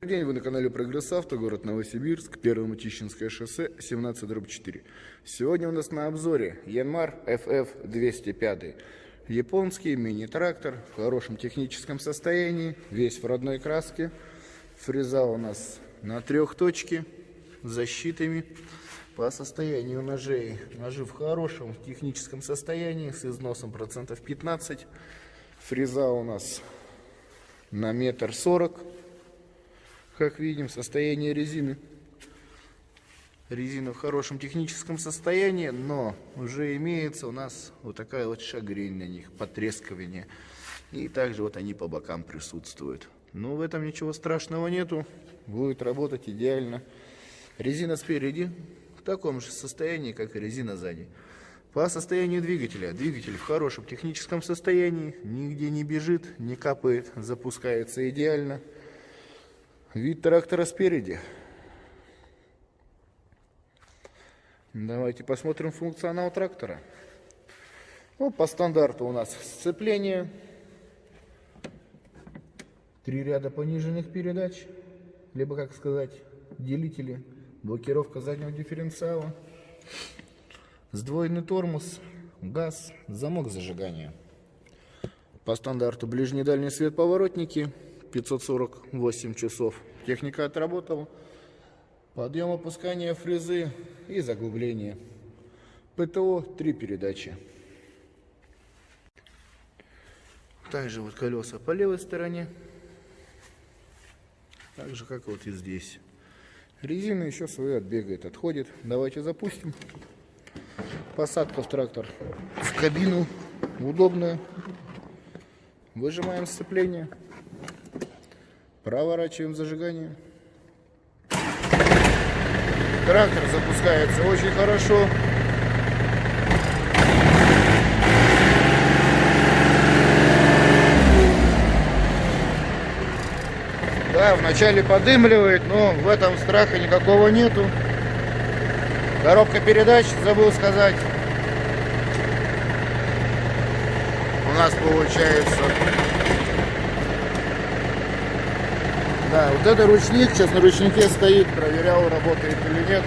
Добрый день, вы на канале Прогресс Авто, город Новосибирск, Первомытищинское шоссе, 17/4. Сегодня у нас на обзоре Yanmar FF205. Японский мини-трактор в хорошем техническом состоянии, весь в родной краске. Фреза у нас на 3 точке с защитами. По состоянию ножей, ножи в хорошем техническом состоянии, с износом процентов 15. Фреза у нас на 1,40 м. Как видим, состояние резины. Резина в хорошем техническом состоянии, но уже имеется у нас вот такая вот шагрень на них, потрескивание. И также вот они по бокам присутствуют. Но в этом ничего страшного нету. Будет работать идеально. Резина спереди в таком же состоянии, как и резина сзади. По состоянию двигателя. Двигатель в хорошем техническом состоянии. Нигде не бежит, не капает, запускается идеально. Вид трактора спереди. Давайте посмотрим функционал трактора. Ну, по стандарту у нас сцепление, 3 ряда пониженных передач, либо, как сказать, делители, блокировка заднего дифференциала, сдвоенный тормоз, газ, замок зажигания. По стандарту ближний и дальний свет, поворотники, 548 часов. Техника отработала. Подъем, опускание фрезы и заглубление. ПТО 3 передачи. Также вот колеса по левой стороне. Так же, как вот и здесь. Резина еще свою отбегает, отходит. Давайте запустим. Посадка в трактор в кабину удобная. Выжимаем сцепление. Проворачиваем зажигание. Трактор запускается очень хорошо. Да, вначале подымливает, но в этом страха никакого нету. Коробка передач, забыл сказать. У нас получается... Да, вот это ручник, сейчас на ручнике стоит, проверял, работает или нет.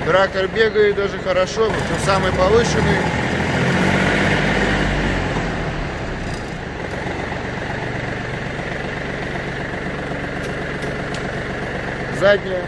Трактор бегает даже хорошо, вот самый повышенный. Задняя.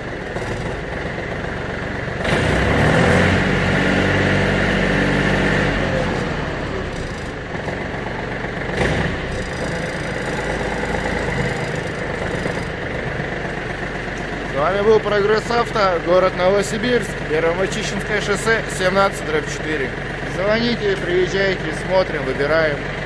С вами был Прогресс Авто, город Новосибирск, Первомытищинское шоссе, 17/4. Звоните, приезжайте, смотрим, выбираем.